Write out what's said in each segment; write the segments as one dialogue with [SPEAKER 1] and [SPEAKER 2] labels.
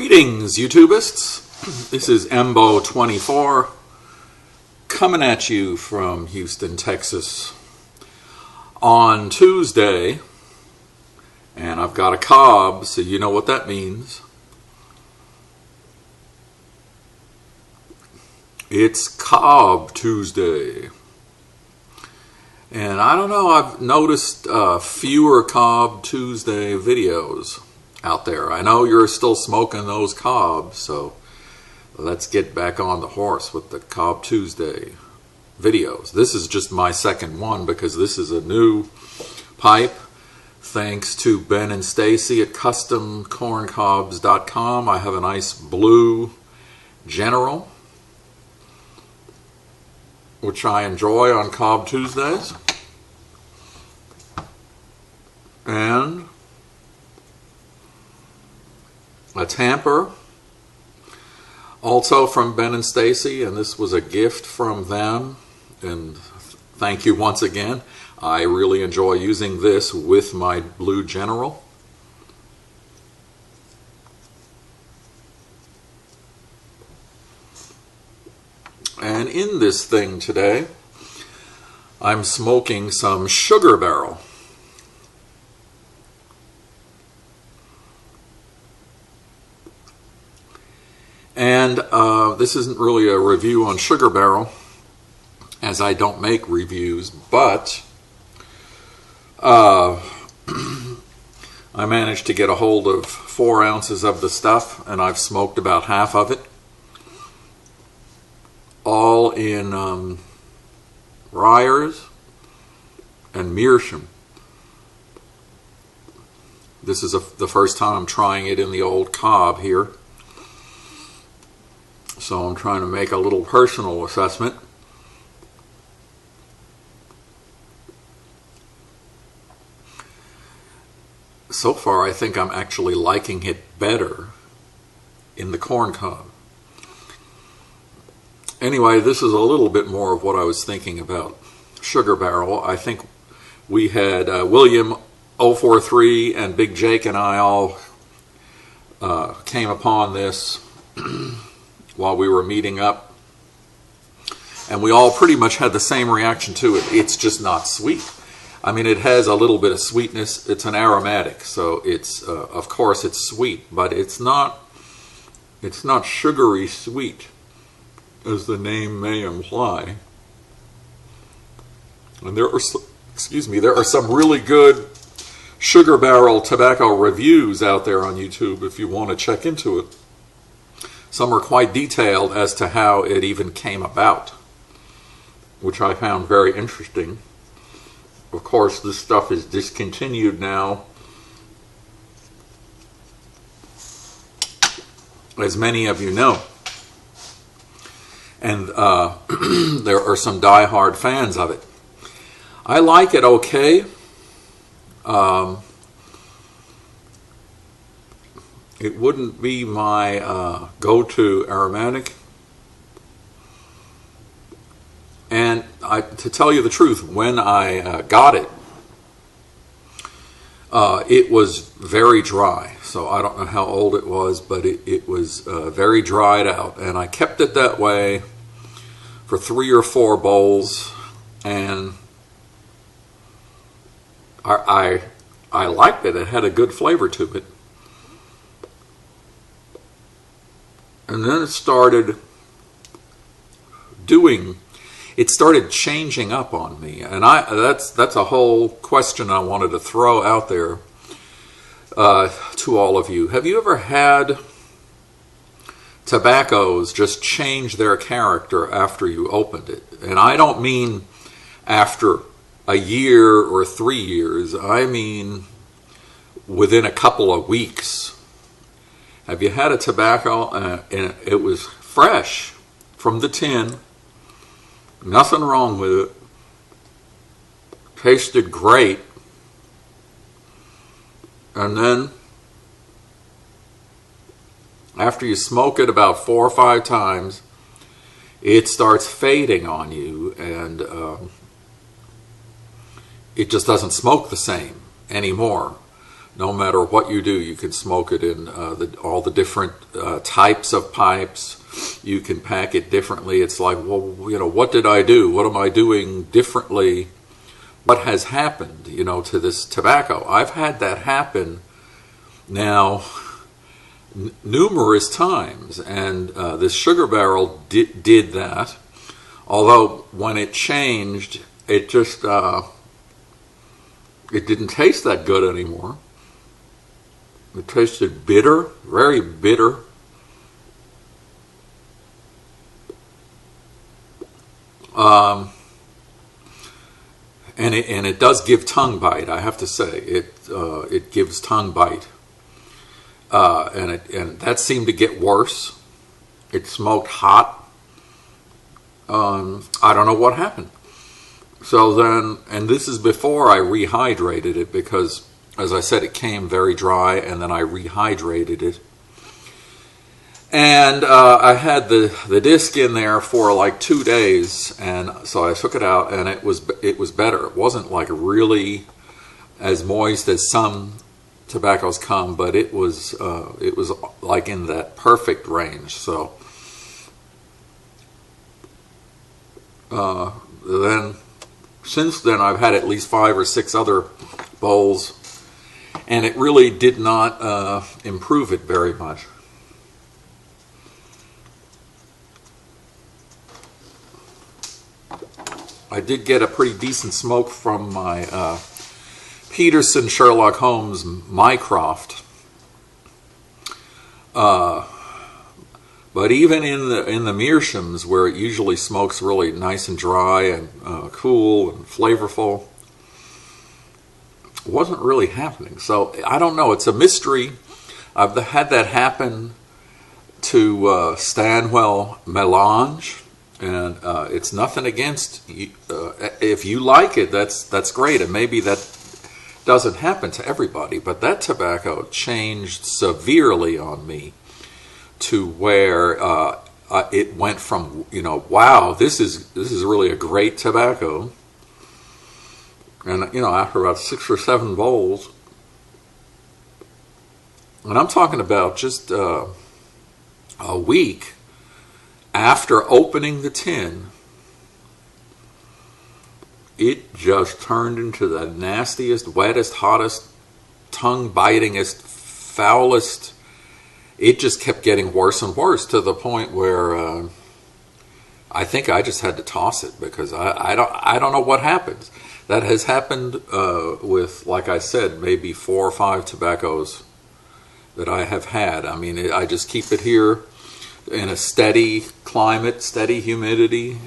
[SPEAKER 1] Greetings, YouTubists. This is Embo24 coming at you from Houston, Texas on Tuesday. And I've got a cob, so you know what that means. It's Cob Tuesday. And I don't know, I've noticed fewer Cob Tuesday videos out there. I know you're still smoking those cobs, so let's get back on the horse with the Cob Tuesday videos. This is just my second one because this is a new pipe. Thanks to Ben and Stacy at customcorncobs.com. I have a nice blue General, which I enjoy on Cob Tuesdays. And a tamper, also from Ben and Stacy, and this was a gift from them. And thank you once again. I really enjoy using this with my blue General. And in this thing today, I'm smoking some Sugar Barrel. And this isn't really a review on Sugar Barrel, as I don't make reviews, but I managed to get a hold of 4 ounces of the stuff, and I've smoked about half of it. All in Ryers and Meerschaum. This is the first time I'm trying it in the old Cob here. So I'm trying to make a little personal assessment. So far, I think I'm actually liking it better in the corn cob. Anyway, this is a little bit more of what I was thinking about Sugar Barrel. I think we had William 043 and Big Jake and I all came upon this while we were meeting up. And we all pretty much had the same reaction to it. It's just not sweet. I mean, it has a little bit of sweetness. It's an aromatic, so it's of course it's sweet, but it's not sugary sweet, as the name may imply. And there are some really good Sugar Barrel tobacco reviews out there on YouTube if you want to check into it. Some are quite detailed as to how it even came about, which I found very interesting. Of course, this stuff is discontinued now, as many of you know. And there are some die-hard fans of it. I like it okay. It wouldn't be my go-to aromatic. And to tell you the truth, when I got it, it was very dry. So I don't know how old it was, but it was very dried out. And I kept it that way for 3 or 4 bowls. And I liked it. It had a good flavor to it. And then it started changing up on me, and that's a whole question I wanted to throw out there to all of you. Have you ever had tobaccos just change their character after you opened it? And I don't mean after a year or 3 years. I mean within a couple of weeks. Have you had a tobacco and it was fresh from the tin? Nothing wrong with it. Tasted great. And then, after you smoke it about 4 or 5 times, it starts fading on you, and it just doesn't smoke the same anymore. no matter what you do, you can smoke it in all the different types of pipes. You can pack it differently. It's like, well, what did I do? What am I doing differently? What has happened, to this tobacco? I've had that happen now numerous times, and this sugar barrel did that. Although when it changed, it just it didn't taste that good anymore. It tasted bitter, very bitter. And it does give tongue bite. I have to say, it gives tongue bite, and that seemed to get worse. It smoked hot. I don't know what happened. So then, and this is before I rehydrated it, because, as I said, it came very dry, and then I rehydrated it. And I had the disc in there for like 2 days, and so I took it out, and it was better. It wasn't like really as moist as some tobaccos come, but it was like in that perfect range. So then, since then, I've had at least 5 or 6 other bowls, and it really did not improve it very much. I did get a pretty decent smoke from my Peterson Sherlock Holmes Mycroft, but even in the meerschaums, where it usually smokes really nice and dry and cool and flavorful, it wasn't really happening. So I don't know. It's a mystery. I've had that happen to Stanwell Melange. And it's nothing against you. If you like it, that's great, and maybe that doesn't happen to everybody. But that tobacco changed severely on me, to where it went from wow, this is really a great tobacco, and after about 6 or 7 bowls, and I'm talking about just a week after opening the tin, it just turned into the nastiest, wettest, hottest, tongue-bitingest, foulest. It just kept getting worse and worse, to the point where I think I just had to toss it, because I don't know what happens. That has happened with, like I said, maybe 4 or 5 tobaccos that I have had. I mean, I just keep it here in a steady climate, steady humidity.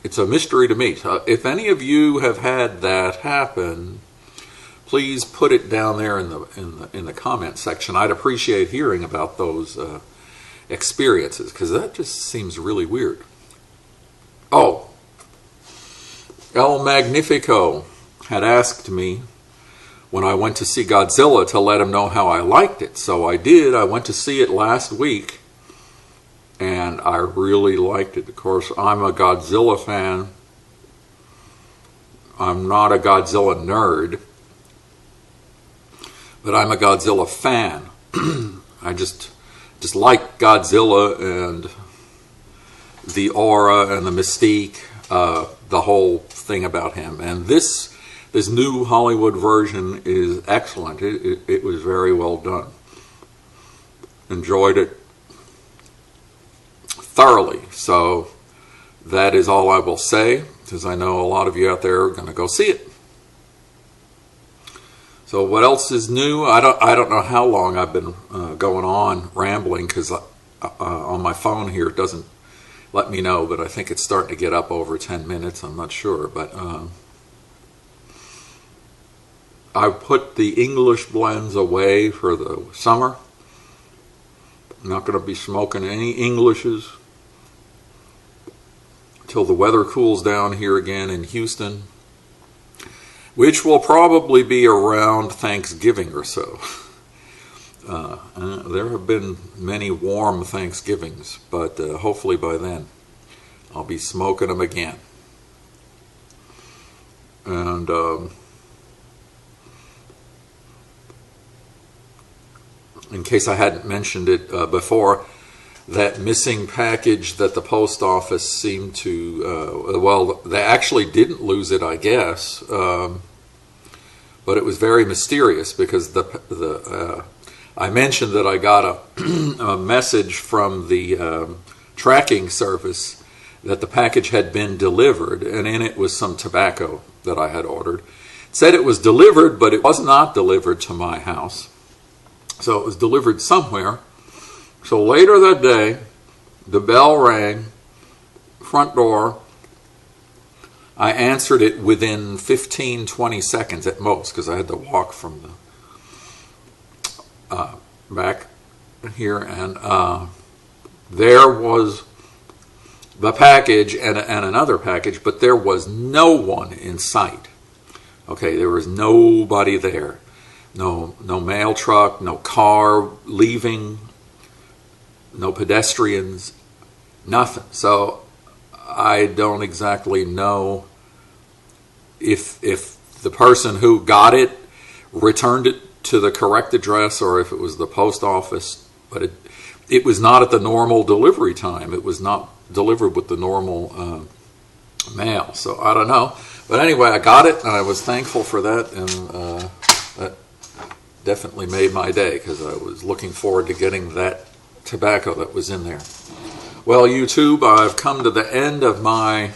[SPEAKER 1] It's a mystery to me. If any of you have had that happen, please put it down there in the comment section. I'd appreciate hearing about those experiences, because that just seems really weird. Oh, El Magnifico had asked me when I went to see Godzilla to let him know how I liked it. So I did. I went to see it last week, and I really liked it. Of course, I'm a Godzilla fan. I'm not a Godzilla nerd, but I'm a Godzilla fan. I just like Godzilla and the aura and the mystique, the whole thing about him. And this new Hollywood version is excellent. It was very well done. Enjoyed it thoroughly. So that is all I will say, because I know a lot of you out there are going to go see it. So what else is new? I don't know how long I've been going on rambling, because on my phone here it doesn't let me know, but I think it's starting to get up over 10 minutes. I'm not sure, but I put the English blends away for the summer. I'm not going to be smoking any Englishes till the weather cools down here again in Houston, which will probably be around Thanksgiving or so. There have been many warm Thanksgivings, but hopefully by then I'll be smoking them again. And in case I hadn't mentioned it before, that missing package that the post office seemed to, well, they actually didn't lose it, I guess, but it was very mysterious because I mentioned that I got a message from the tracking service that the package had been delivered, and in it was some tobacco that I had ordered. It said it was delivered, but it was not delivered to my house. So it was delivered somewhere. So later that day, the bell rang, front door. I answered it within 15, 20 seconds at most, because I had to walk from the back here, and there was the package and another package, but there was no one in sight. Okay, there was nobody there. No mail truck, no car leaving, no pedestrians, nothing. So I don't exactly know if the person who got it returned it to the correct address or if it was the post office, but it was not at the normal delivery time. It was not delivered with the normal mail. So I don't know. But anyway, I got it, and I was thankful for that, and that definitely made my day because I was looking forward to getting that tobacco that was in there. Well, YouTube, I've come to the end of my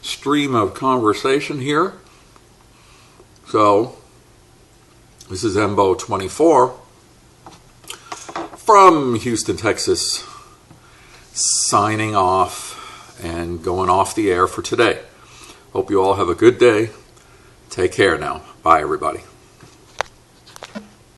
[SPEAKER 1] stream of conversation here. So, this is Embo24 from Houston, Texas, signing off and going off the air for today. Hope you all have a good day. Take care now. Bye, everybody.